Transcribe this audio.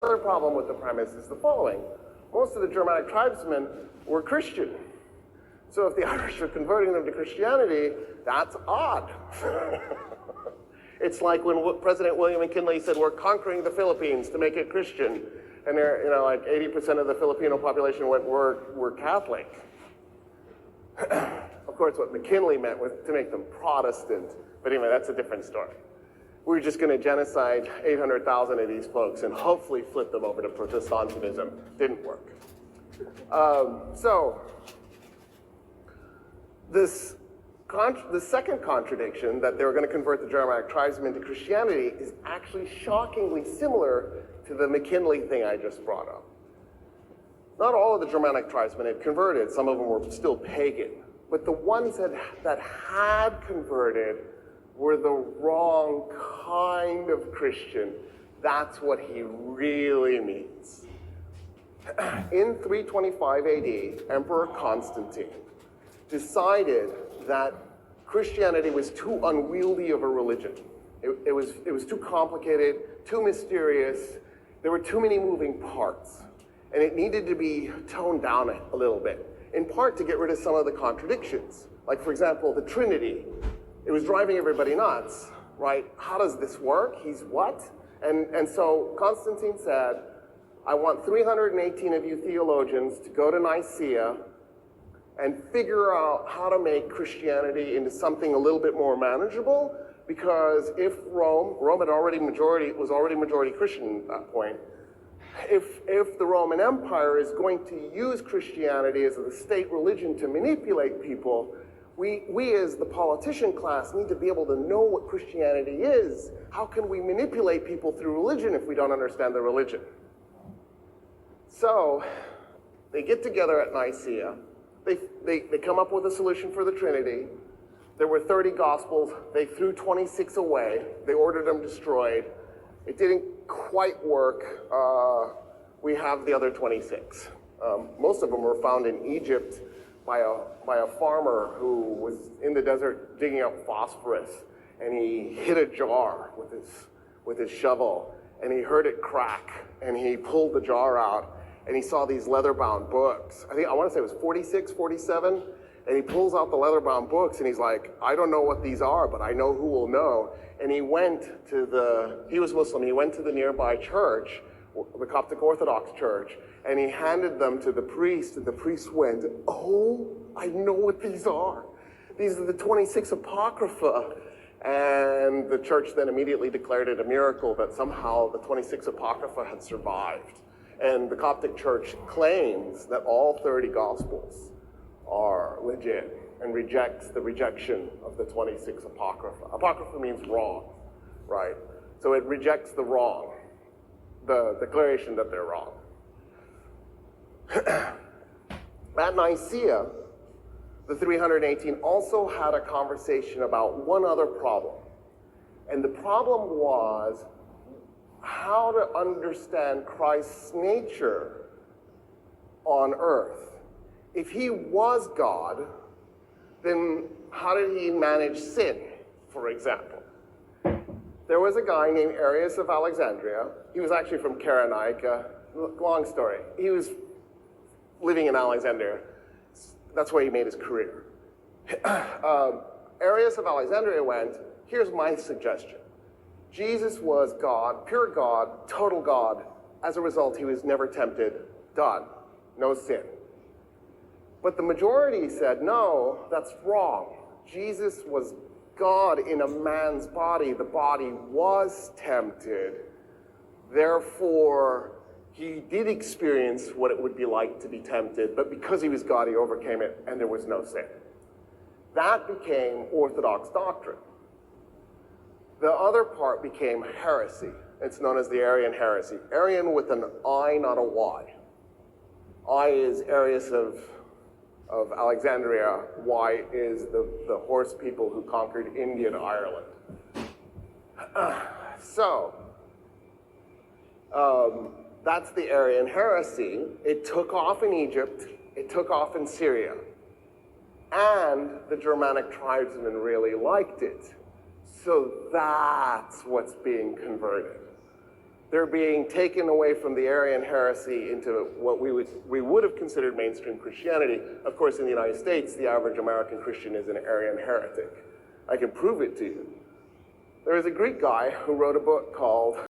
Another problem with the premise is the following. Most of the Germanic tribesmen were Christian. So if the Irish are converting them to Christianity, that's odd. It's like when President William McKinley said, we're conquering the Philippines to make it Christian. And there, like 80% of the Filipino population were Catholic. Of course, what McKinley meant was to make them Protestant. But anyway, that's a different story. We were just going to genocide 800,000 of these folks and hopefully flip them over to Protestantism. Didn't work. So the second contradiction, that they were going to convert the Germanic tribesmen to Christianity, is actually shockingly similar to the McKinley thing I just brought up. Not all of the Germanic tribesmen had converted. Some of them were still pagan. But the ones that had converted were the wrong kind of Christian. That's what he really means. In 325 AD, Emperor Constantine decided that Christianity was too unwieldy of a religion. It was too complicated, too mysterious. There were too many moving parts. And it needed to be toned down a little bit, in part to get rid of some of the contradictions. Like, for example, the Trinity. It was driving everybody nuts, right? How does this work? He's what? And so Constantine said, I want 318 of you theologians to go to Nicaea and figure out how to make Christianity into something a little bit more manageable, because if Rome was already majority Christian at that point, if the Roman Empire is going to use Christianity as the state religion to manipulate people, we as the politician class need to be able to know what Christianity is. How can we manipulate people through religion if we don't understand the religion? So they get together at Nicaea. They come up with a solution for the Trinity. There were 30 Gospels. They threw 26 away. They ordered them destroyed. It didn't quite work. We have the other 26. Most of them were found in Egypt by a farmer who was in the desert digging up phosphorus, and he hit a jar with his shovel, and he heard it crack, and he pulled the jar out, and he saw these leather-bound books. I want to say it was 46, 47, and he pulls out the leather-bound books, and he's like, I don't know what these are, but I know who will know. And he was Muslim, he went to the nearby church, the Coptic Orthodox Church, and he handed them to the priest, and the priest went, oh, I know what these are. These are the 26 Apocrypha. And the church then immediately declared it a miracle that somehow the 26 Apocrypha had survived. And the Coptic Church claims that all 30 Gospels are legit and rejects the rejection of the 26 Apocrypha. Apocrypha means wrong, right? So it rejects the wrong, the declaration that they're wrong. At Nicaea, the 318 also had a conversation about one other problem. And the problem was how to understand Christ's nature on earth. If he was God, then how did he manage sin, for example? There was a guy named Arius of Alexandria. He was actually from Cyrenaica. Long story. He was living in Alexandria. That's where he made his career. Arius of Alexandria went, here's my suggestion. Jesus was God, pure God, total God. As a result, he was never tempted. Done. No sin. But the majority said, no, that's wrong. Jesus was God in a man's body. The body was tempted. Therefore, he did experience what it would be like to be tempted, but because he was God, he overcame it, and there was no sin. That became Orthodox doctrine. The other part became heresy. It's known as the Arian heresy. Arian with an I, not a Y. I is Arius of Alexandria. Y is the horse people who conquered India and Ireland. That's the Arian heresy. It took off in Egypt. It took off in Syria. And the Germanic tribesmen really liked it. So that's what's being converted. they're being taken away from the Arian heresy into what we would have considered mainstream Christianity. Of course, in the United States, the average American Christian is an Arian heretic. I can prove it to you. There is a Greek guy who wrote a book called